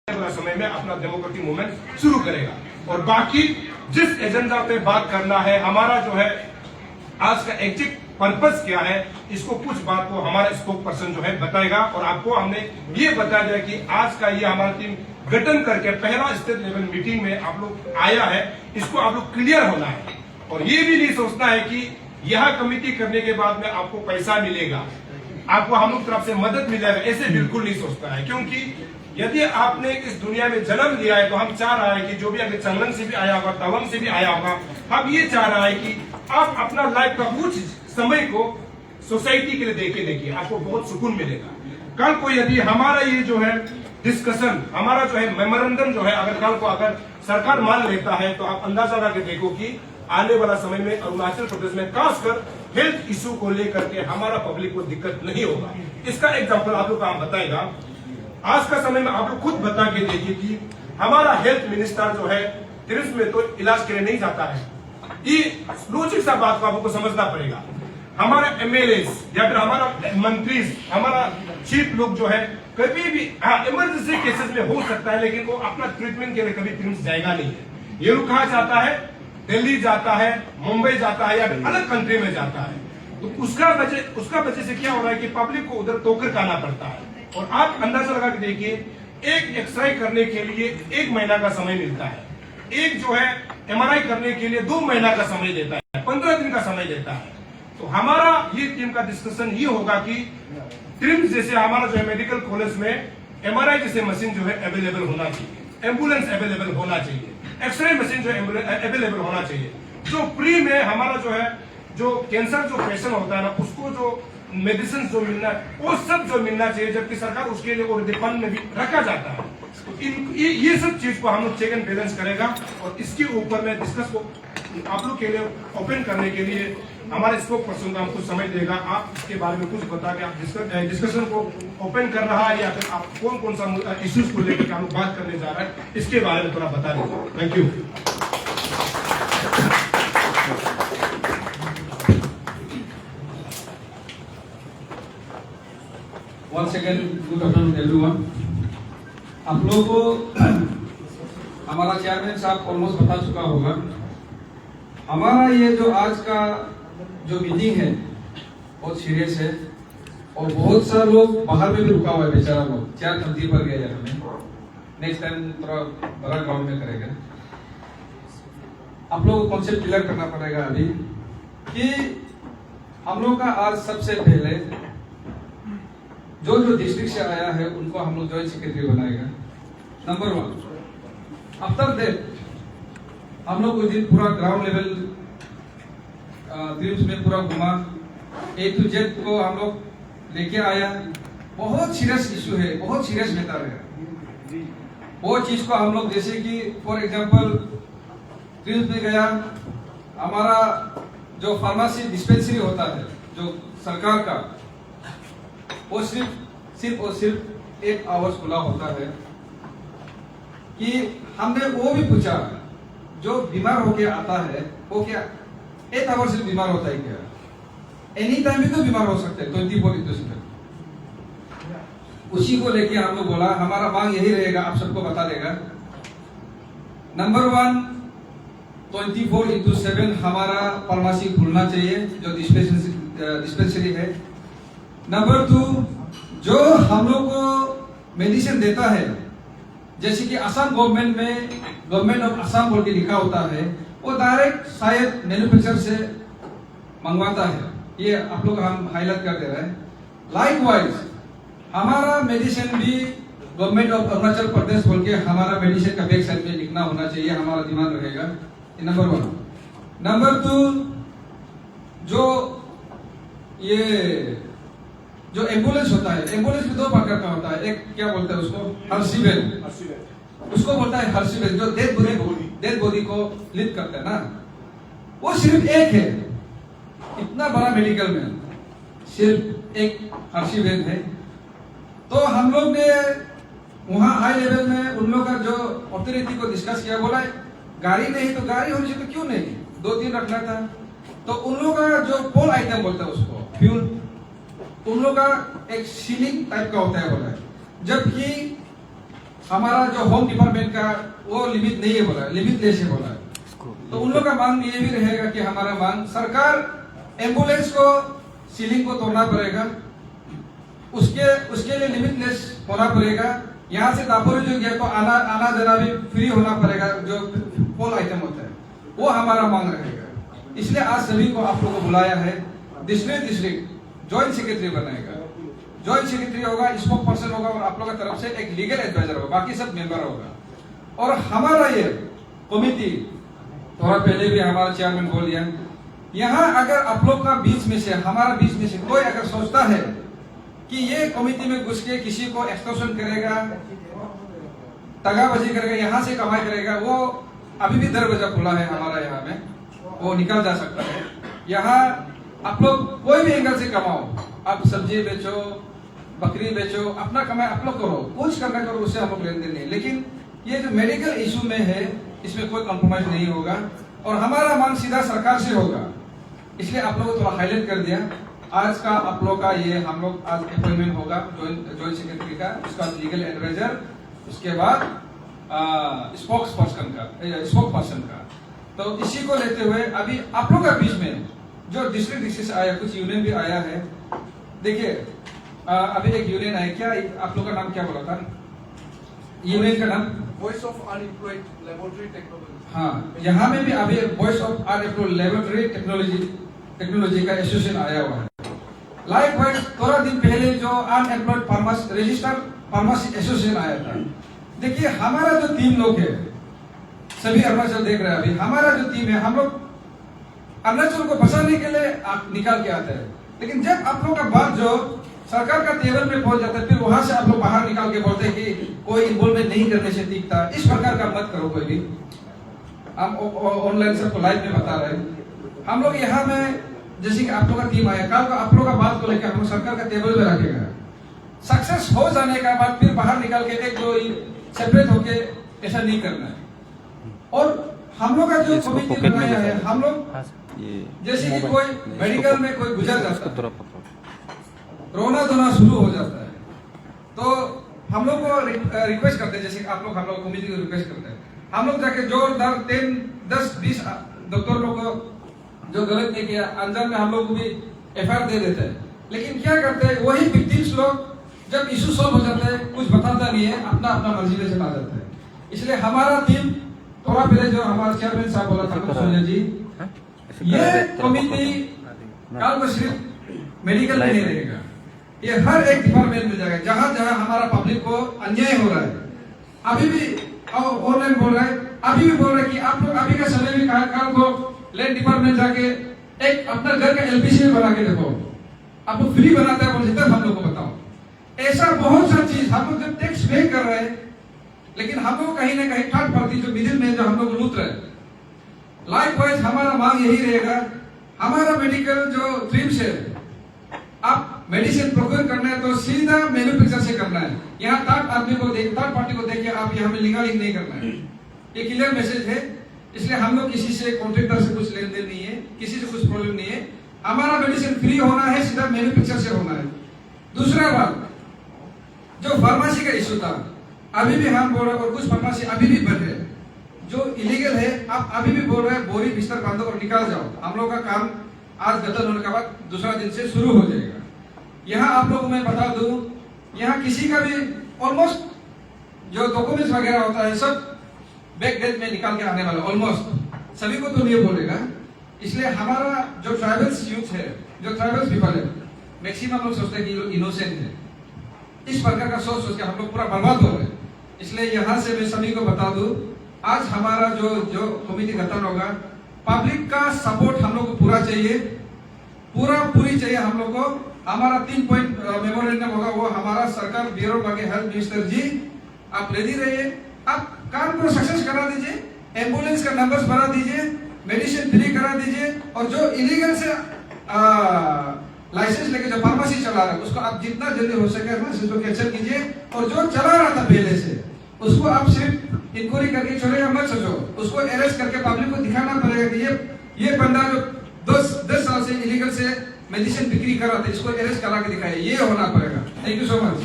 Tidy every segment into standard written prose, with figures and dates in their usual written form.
वाला समय में अपना डेमोक्रेटिक मूवमेंट शुरू करेगा। और बाकी जिस एजेंडा पे बात करना है, हमारा जो है आज का एग्जिट पर्पस क्या है, इसको कुछ बात को हमारा स्पोक पर्सन जो है बताएगा। और आपको हमने ये बताया दिया कि आज का ये हमारा टीम गठन करके पहला स्टेट लेवल मीटिंग में आप लोग आया है, इसको आप लोग क्लियर होना है। और ये भी नहीं सोचना है कि यह कमेटी करने के बाद में आपको पैसा मिलेगा, आपको हम लोग तरफ से मदद मिलेगा, ऐसे बिल्कुल नहीं सोचता है। क्योंकि यदि आपने इस दुनिया में जन्म लिया है तो हम चाह रहा है कि जो भी अगर चंगलन से भी आया होगा, तवंग से भी आया होगा, हम ये चाह रहा है कि आप अपना लाइफ का कुछ समय को सोसाइटी के लिए देखिए, आपको बहुत सुकून मिलेगा। कल को यदि हमारा ये जो है डिस्कशन, हमारा जो है मेमोरेंडम जो है, अगर कल को अगर सरकार मान लेता है तो आप अंदाजा लगा के देखो कि आने वाला समय में अरुणाचल प्रदेश में खासकर हेल्थ इश्यू को लेकर के हमारा पब्लिक को दिक्कत नहीं होगा। इसका एग्जाम्पल आप लोग काम बताएगा। आज का समय में आप लोग खुद बता के देखिए कि हमारा हेल्थ मिनिस्टर जो है ट्रिम्स में तो इलाज के लिए नहीं जाता है। ये लॉजिक सा बात को आपको समझना पड़ेगा। हमारा एमएलए या फिर हमारा मंत्री, हमारा चीफ लोग जो है कभी भी इमरजेंसी केसेस में हो सकता है, लेकिन वो अपना ट्रीटमेंट के लिए कभी ट्रिम्स जाएगा नहीं है। ये लोग कहाँ जाता है, दिल्ली जाता है, मुंबई जाता है या फिर अलग कंट्री में जाता है। तो उसका वजह से क्या हो रहा है कि पब्लिक को उधर टोकर खाना पड़ता है। और आप अंदाजा लगा के देखिए, एक एक्सरे करने के लिए 1 महीना का समय मिलता है, एक जो है एमआरआई करने के लिए 2 महीना का समय देता है, 15 दिन का समय देता है। तो हमारा ये टीम का डिस्कशन ये होगा कि ट्रिम्स जैसे हमारा जो है मेडिकल कॉलेज में एमआरआई जैसे मशीन जो है अवेलेबल होना चाहिए, एम्बुलेंस अवेलेबल होना चाहिए, एक्सरे मशीन जो है अवेलेबल होना चाहिए, जो फ्री में हमारा जो है जो कैंसर जो पेशेंट होता है ना, उसको जो मेडिसिन जो मिलना है वो सब जो मिलना चाहिए, जबकि सरकार उसके लिए और फंड में भी रखा जाता है। तो ये सब चीज को हम लोग चेक एंड बैलेंस करेगा। और इसके ऊपर में डिस्कस को आप लोग के लिए ओपन करने के लिए हमारे स्पोक पर्सन का हमको समय देगा। आप इसके बारे में कुछ बता के आप डिस्कशन को ओपन कर रहा है या फिर आप कौन कौन सा इश्यूज को लेकर हम लोग बात करने जा रहे हैं, इसके बारे में थोड़ा बता दीजिए। Thank you. Once again, good afternoon everyone. आप लोगों को हमारा चेयरमैन साहब ऑलमोस्ट बता चुका होगा। हमारा ये जो आज का जो मीटिंग है बहुत सीरियस है और बहुत सारे लोग बाहर में भी रुका हुआ है, बेचारा लोग चेयर तब्दील पर गया हमें। नेक्स्ट टाइम थोड़ा बड़ा ग्राउंड में करेगा। आप लोगों को कॉन्सेप्ट क्लियर करना पड़ेगा अभी कि हम लोग का आज सबसे पहले जो डिस्ट्रिक्ट से आया है उनको हम लोग जॉइंट सेक्रेटरी बनाएगा। नंबर 1, अब तक देख हम लोग उस दिन पूरा ग्राउंड लेवल ट्रिम्स में पूरा घुमा, A to Z को हम लोग लेके आया। बहुत सीरियस इशू है, बहुत सीरियस मैटर है। वो चीज को हम लोग जैसे कि फॉर एग्जांपल ट्रिम्स में गया, हमारा जो फार्मेसी डिस्पेंसरी होता है जो सरकार का, वो सिर्फ और सिर्फ 8 आवर्स खुला होता है। कि हमने वो भी पूछा जो बीमार होके आता है वो क्या 8 आवर्स से बीमार होता है क्या? एनी टाइम भी तो बीमार हो सकते हैं 24/7। उसी को लेके हम लोग बोला हमारा मांग यही रहेगा, आप सबको बता देगा। नंबर 1, 24/7 हमारा फार्मेसी खुलना चाहिए जो डिस्पेंसरी है। नंबर 2, जो हम लोग को मेडिसिन देता है, जैसे कि असम गवर्नमेंट में गवर्नमेंट ऑफ असम बोल के लिखा होता है, वो डायरेक्ट शायद मैन्युफैक्चर से मंगवाता है। ये आप लोग हम हाईलाइट कर दे रहे हैं। लाइकवाइज हमारा मेडिसिन भी गवर्नमेंट ऑफ अरुणाचल प्रदेश बोल के हमारा मेडिसिन का बैक साइड में लिखना होना चाहिए, हमारा डिमांड रहेगा। नंबर 1। नंबर 2, जो एम्बुलेंस होता है, एम्बुलेंस में 2 प्रकार का होता है। एक क्या बोलते हैं उसको, हर्सिवेल, उसको बोलता है हर्सिवेल, जो डेड बॉडी को लिफ्ट करता है ना, वो सिर्फ एक है। इतना बड़ा मेडिकल में सिर्फ एक हर्सिवेल है। तो हम लोग ने वहां हाई लेवल में उन लोग का जो अथॉरिटी को डिस्कस किया, बोला गाड़ी नहीं तो गाड़ी होनी चाहिए, तो क्यों नहीं 2-3 रखना था। तो उन लोग का जो पोल आइटम बोलता है उसको फ्यूल, उन लोग का एक सीलिंग टाइप का होता है बोला है। जबकि हमारा जो होम डिपार्टमेंट का वो लिमिट नहीं है बोला है, लिमिटलेस है बोला है। तो उन लोगों का मांग ये भी रहेगा कि हमारा मांग सरकार एम्बुलेंस को सीलिंग को तोड़ना पड़ेगा, उसके लिए लिमिटलेस होना पड़ेगा। यहाँ से दापोरी जो गया तो आना जाना भी फ्री होना पड़ेगा, जो पोल आइटम होता है वो हमारा मांग रहेगा। इसलिए आज सभी को आप लोगों को बुलाया है। डिस्ट्रिक्ट जॉइंट सेक्रेटरी बनाएगा, जॉइंट सेक्रेटरी होगा, स्पोक पर्सन होगा और आप लोगों की तरफ से एक लीगल एडवाइजर होगा, बाकी सब मेंबर होगा। और हमारा ये कमिटी थोड़ा पहले भी हमारा चेयरमैन बोल दिया, यहाँ अगर आप लोग का बीच में से, हमारा बीच में से कोई अगर सोचता है कि ये कमिटी में घुस के किसी को एक्सटॉर्शन करेगा, तगाबाजी करेगा, यहाँ से कमाई करेगा, वो अभी भी दरवाजा खुला है हमारा यहाँ में, वो निकल जा सकता है। यहाँ आप लोग कोई भी एंगल से कमाओ, आप सब्जी बेचो, बकरी बेचो, अपना कमाई आप लोग करो, कुछ करना करो, उससे हम लोग लेन देन नहीं। लेकिन ये जो मेडिकल इशू में है इसमें कोई कॉम्प्रोमाइज नहीं होगा और हमारा मांग सीधा सरकार से होगा। इसलिए आप लोगों को थोड़ा हाईलाइट कर दिया। आज का आप लोग का ये हम लोग आज अपॉइंटमेंट होगा जॉइंट सेक्रेटरी का, उसके बाद लीगल एडवाइजर, उसके बाद स्पोक पर्सन का। तो इसी को लेते हुए अभी आप लोग के बीच में जो डिस्ट्रिक्ट से आया, कुछ यूनियन भी आया है। देखिए अभी एक यूनियन है, क्या आप लोग का नाम क्या बोला था यूनियन का नाम? Voice of unemployed laboratory technology. हाँ, यहाँ में भी अभी voice of unemployed laboratory technology का एसोसिएशन आया हुआ है। लाइकवाइज थोड़ा दिन पहले जो unemployed pharmacy registered pharmacy association आया था। देखिए हमारा जो टीम लोग है, सभी अरुणाचल देख रहे हैं, अभी हमारा जो टीम है, हम लोग अरुणाचल को बचाने के लिए निकाल के आते हैं। लेकिन जब आप लोग का बात जो सरकार का टेबल पे पहुंच जाता है, फिर वहां से आप लोग बाहर निकाल के बोलते हैं कि कोई इन्वॉल्वमेंट नहीं करने से दिखता। इस प्रकार का मत करो कोई भी। हम ऑनलाइन सबको लाइव में बता रहे हैं। हम लोग यहाँ में जैसे कि आप लोग का टीम आया, कल को आप लोग का बात को लेकर हम लोग सरकार का टेबल पे रखेगा। सक्सेस हो जाने का बाद फिर बाहर निकाल के एक दो सेपरेट होके ऐसा नहीं करना है। और हम लोग का जो कमिटी बनाया है, हम लोग जैसे कि कोई मेडिकल में कोई गुजर जाता है, रोना धोना शुरू हो जाता है, तो हम लोग को रिक्वेस्ट करते हैं, जैसे आप लोग हम लोग कमिटी को रिक्वेस्ट करते हैं, हम लोग जाके जोरदार 10-20 डॉक्टर लोग को जो गलत नहीं किया अंजाम में हम लोग को भी एफआईआर दे देते हैं। लेकिन क्या करते हैं वही विक्टिम्स लोग, जब इशू सॉल्व हो जाता है कुछ बताता नहीं है, अपना अपना मर्जी में चला जाता है। इसलिए हमारा टीम थोड़ा पहले जो हमारा चेयरमैन साहब बोला था सोनिया जी, ये कमिटी कल को सिर्फ मेडिकल में नहीं रहेगा, ये हर एक डिपार्टमेंट में जाएगा। जहां जहां हमारा पब्लिक को अन्याय हो रहा है, अभी भी ऑनलाइन बोल रहा है, अभी भी बोल रहा है कि आप लोग अभी का समय में कल को लैंड डिपार्टमेंट जाके एक अपना घर का एलपीसी में बना के देखो, आप लोग फ्री बनाता है बोलते तब हम लोग को बताओ। ऐसा बहुत सा चीज हम लोग जब टैक्स पे कर रहे हैं, लेकिन हम लोग कहीं ना कहीं थर्ड पार्टी जो मिडिल में जो हम लोग लूट रहे हैं। लाइकवाइज हमारा मांग यही रहेगा, हमारा मेडिकल जो ड्रीम्स है, आप मेडिसिन प्रोक्योर करना है तो सीधा मैन्युफैक्चर से करना है। यहाँ थर्ड पार्टी को देख के आप यहाँ में लीगलिंग नहीं करना है। ये क्लियर मैसेज है। इसलिए हम लोग किसी से कॉन्ट्रैक्टर से कुछ लेन देन नहीं है, किसी से कुछ प्रॉब्लम नहीं है। हमारा मेडिसिन फ्री होना है, सीधा मैन्युफैक्चर से होना है। दूसरा बात, जो फार्मेसी का इशू था, अभी भी हम बोल रहे हैं और कुछ फार्मेसी अभी भी बंद है जो इलीगल है। आप अभी भी बोल रहे हैं बोरी बिस्तर बांधो और निकाल जाओ। हम लोग का काम आज खत्म होने के बाद दूसरा दिन से शुरू हो जाएगा। यहाँ आप लोगों को मैं बता दूं, यहाँ किसी का भी ऑलमोस्ट जो डॉक्यूमेंट्स वगैरह होता है सब बैक डेट में निकाल के आने वाला, ऑलमोस्ट सभी को तो नहीं बोलेगा। इसलिए हमारा जो ट्राइबल्स यूथ है, जो ट्राइबल्स पीपल है, मैक्सिमम लोग सोचते हैं कि लोग इनोसेंट है। इस प्रकार का सोच सोच के हम लोग पूरा बर्बाद हो रहे हैं। इसलिए यहाँ से मैं सभी को बता दूं, आज हमारा जो कमिटी गठन होगा, पब्लिक का सपोर्ट हम लोग को पूरा चाहिए, पूरी चाहिए हम लोग को। हमारा 3 पॉइंट मेमोरेंडम होगा, वो हमारा सरकार ब्यूरो के हेल्थ मिनिस्टर जी, आप रेडी रहिए, आप काम को सक्सेस करा दीजिए, एम्बुलेंस का नंबर्स बढ़ा दीजिए, मेडिसिन फ्री करा दीजिए, और जो इलीगल से लाइसेंस लेके जो फार्मेसी चला रहा है उसको आप जितना जल्दी हो सके लाइसेंस को कैंसिल कीजिए, और जो चला रहा था पहले से उसको आप सिर्फ इंक्वायरी करके छोड़ेगा मत सोचो, उसको अरेस्ट करके पब्लिक को दिखाना पड़ेगा कि ये बंदा जो 10 साल से इलीगल से मेडिसिन बिक्री कर रहा था, इसको अरेस्ट करा के दिखाए, ये होना पड़ेगा। Thank you so much.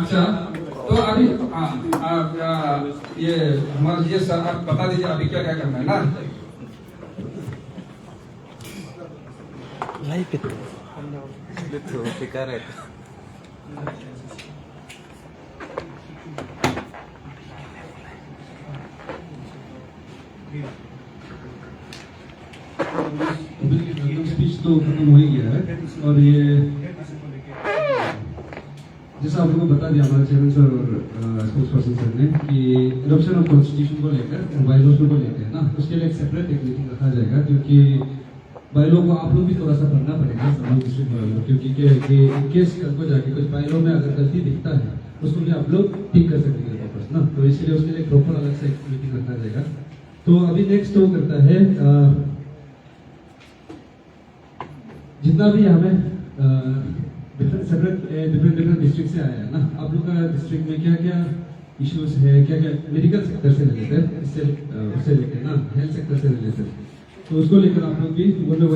अच्छा, तो अभी ये हमारा ये सर आप बता दीजिए अभी क्या क्या करना है ना। Like itu karet. स्पीच तो खत्म हो ही गया है और ये जैसा आप लोगों को बता दिया हमारे चेयरमैन सर और स्पोक्स पर्सन सर ने कि एडॉप्शन ऑफ कॉन्स्टिट्यूशन को लेकर बायलॉज को लेकर ना उसके लिए एक सेपरेट एक मीटिंग रखा जाएगा, क्योंकि बायलॉ को आप लोग भी थोड़ा सा पढ़ना पड़ेगा सब लोग डिस्ट्रिक्ट वालों, क्योंकि केस कल को जाके कुछ बायलॉ में अगर गलती दिखता है उसको भी आप लोग ठीक कर सकेंगे वापस ना, तो इसलिए उसके लिए प्रॉपर अलग से एक मीटिंग रखा जाएगा। तो अभी नेक्स्ट वो करता है जितना भी हमें डिफरेंट डिस्ट्रिक्ट से आया है ना, आप लोग का डिस्ट्रिक्ट में क्या क्या इश्यूज है, क्या क्या मेडिकल सेक्टर से रिलेटेड, उससे लेकर ना हेल्थ सेक्टर से रिलेटेड, तो उसको लेकर आप लोग भी जो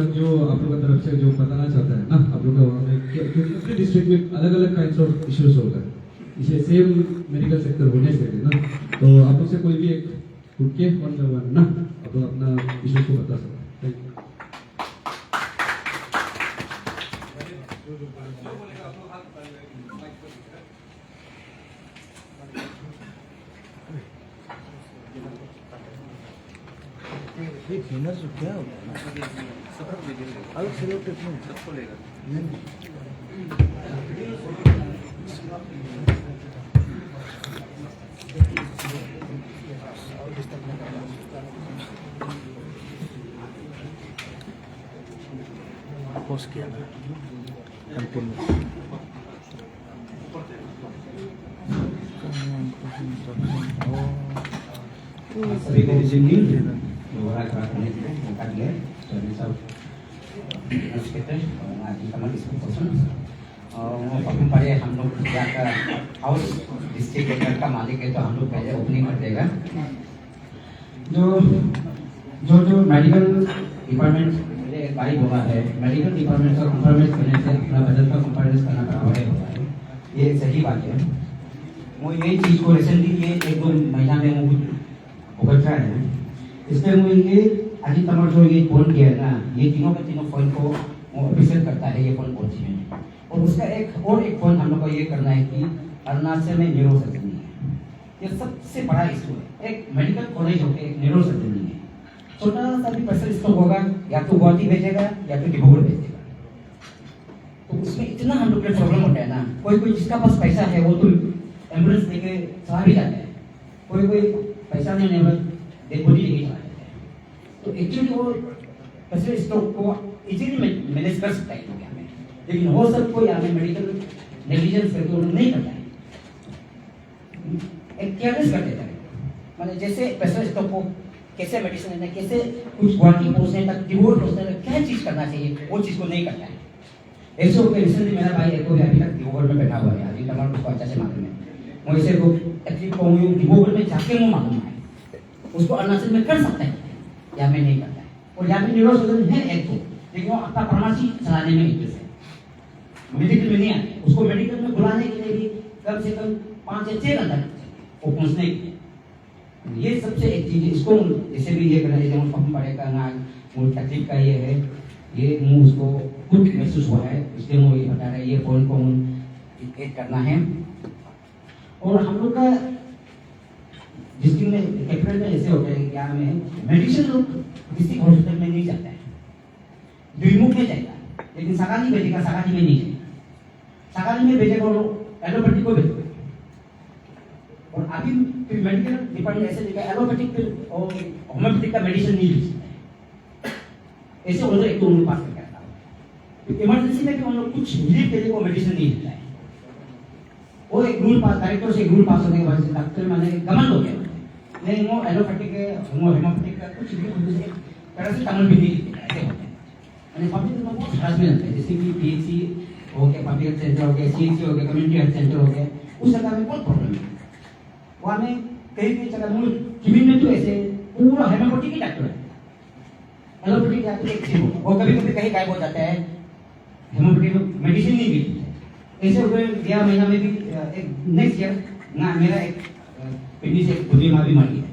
आप लोग की तरफ से जो बताना चाहता है ना आप लोग का, क्योंकि डिस्ट्रिक्ट में अलग अलग काइंड ऑफ इश्यूज होगा, इसे सेम मेडिकल सेक्टर होने से ना, तो आप लोग से कोई भी एक उठ के वन बाय वन ना आप लोग अपना इश्यूज को बता सकते हैं। ये डिनर जो क्या होता है ना, अलग सेलिब्रेट में सबको लेगा। पोस्ट किया ना अंतिम सभी को जिंदगी दोबारा खड़ा करने के लिए मौका दिया चौधरी साहब इंस्पेक्टर और आज कमल इसको पसंद और पकड़ पड़े हम लोग जाकर हाउस डिस्ट्रिक्ट लेवल का मालिक है, तो हम लोग पहले ओपनिंग कर देगा। जो मेडिकल डिपार्टमेंट पहले एक बारी बोला है, मेडिकल डिपार्टमेंट का कॉम्प्रोमाइज करने से अपना बजट का कॉम्प्रोमाइज करना बराबर होता है, ये सही बात है। वो यही चीज़ को रिसेंटली ये एक दो महीना में वो भुगत रहा है, इसलिए वो ये अजी तमर जो ये फोन किया है ना, ये तीनों के तीनों फोन को वो ऑफिसर करता है, ये फोन पहुंची है। और उसका एक फोन हम लोग को ये करना है कि अरुणाचल में न्यूरो सर्जरी है, ये सबसे बड़ा इशू है। एक मेडिकल कॉलेज होकर एक न्यूरो सर्जरी है, छोटा सा भी पर्सन स्ट्रोक होगा या तो गुवाहाटी भेजेगा या तो डिब्रूगढ़ भेजेगा, तो उसमें इतना हम लोग के प्रॉब्लम होता है ना। कोई जिसका पास पैसा है वो तो एम्बुलेंस लेके चला भी जाता है, कोई पैसा नहीं है डेड बॉडी लेके चला जाता है, तो एक्चुअली वो पर्सन स्ट्रोक को इजीली मैनेज कर सकता है यहाँ में, लेकिन वो सब कोई यहाँ मेडिकल नेग्लिजेंस करके वो नहीं करता है, एक केयरलेस कर देता है। मतलब जैसे पर्सन स्ट्रोक को कैसे मेडिसिन लेना, कैसे कुछ गुवाहाटी पहुंचने तक, डिब्रूगढ़ पहुंचने तक क्या चीज करना चाहिए, वो चीज को नहीं करता है। ऐसे होकर रिसेंटली मेरा भाई एक अभी तक डिब्रूगढ़ में बैठा हुआ है, अभी तमाम उसको अच्छा से मालूम है, वो ऐसे को तकलीफ को डिब्रूगढ़ में जाके वो मालूम है, उसको अरुणाचल में कर सकता है, यहाँ में नहीं करता है। और यहाँ में न्यूरो सर्जन है एक तो, लेकिन वो अपना फार्मेसी चलाने में इंटरेस्ट है, मेडिकल में नहीं आते, उसको मेडिकल में बुलाने के लिए भी कम से कम 5 से 6 घंटा वो पहुंचने के लिए। ये सबसे एक चीज, इसको जैसे भी ये करना चाहिए, हम पड़ेगा ना वो तकलीफ का ये है, ये मुंह उसको कुछ महसूस हुआ है, इसलिए वो ये बता रहे हैं, ये फोन को एक करना है। और हम लोग का डिस्ट्रिक्ट में कैपिटल में ऐसे होता है, क्या में मेडिसिन लोग डिस्ट्रिक्ट हॉस्पिटल में नहीं जाता है, द्विमुख में जाएगा, लेकिन सगाली भेजेगा, सगाली में नहीं जाएगा, सगाली में भेजेगा लोग एलोपैथी को भेजेगा। और अभी मेडिकल डिपार्टमेंट ऐसे देखा एलोपैथिक और होम्योपैथिक का मेडिसिन नहीं भेजता है, ऐसे उन्होंने एक तो उन्हें पास करके रखा है। इमरजेंसी में भी उन लोग कुछ रिलीफ के लिए वो मेडिसिन नहीं देता है, वो एक रूल पास, डायरेक्टर से एक रूल पास होने के बाद डॉक्टर माने गमन हो गया, नहीं वो एलोपैथिक है, वो होम्योपैथिक का कुछ भी पैरासिटामोल भी नहीं देता है, ऐसे होते हैं। यानी पब्लिक लोगों को खास में लगता है, जैसे कि पीएचसी हो गया, पब्लिक हेल्थ सेंटर हो गया, सीएचसी हो गया, कम्युनिटी हेल्थ सेंटर हो गया, उस जगह में बहुत प्रॉब्लम है। वहाँ में कई जगह किमिन में तो ऐसे पूरा होम्योपैथिक ही डॉक्टर है, एलोपैथिक जाके एक चीज वो कभी कहीं गायब हो जाता है, होम्योपैथिक मेडिसिन नहीं मिलती है, कैसे हुए गया महीना में भी एक नेक्स्ट ईयर ना मेरा एक पिंडी से खुदी माँ भी मरी है,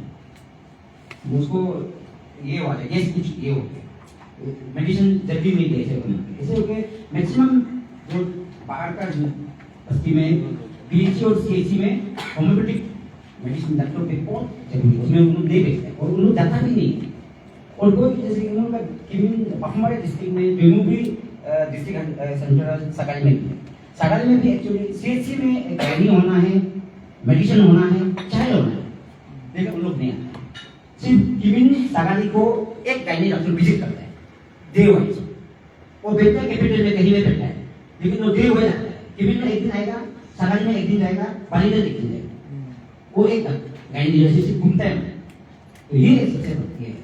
उसको ये हुआ था, ये कुछ ये हो गया, मेडिसिन जल्दी नहीं दे ऐसे हो गए। मैक्सिमम जो बाहर का बस्ती में बीएचसी और सीएचसी में होम्योपैथिक मेडिसिन डॉक्टर पे बहुत जरूरी है, उसमें उन्होंने नहीं बेचते और उन्होंने जाता भी नहीं। और कोई जैसे कि उन्होंने हमारे डिस्ट्रिक्ट में बेमुबी डिस्ट्रिक्ट सेंटर सकाली में भी है, सकाली में भी एक्चुअली सीएचसी में गाइनी होना है, मेडिसिन होना है, चाहे होना है, लेकिन उन लोग नहीं आते। सिर्फ किमिन सकाली को एक गाइनी डॉक्टर विजिट करता है डे वाइज, वो बेटा कैपिटल में कहीं में बैठा है, लेकिन वो डे हो जाता है। किमिन में एक दिन आएगा, सकाली में एक दिन जाएगा, पाली में एक दिन जाएगा, वो एक गाइनी जैसे घूमता है। तो ये सबसे बढ़ती है।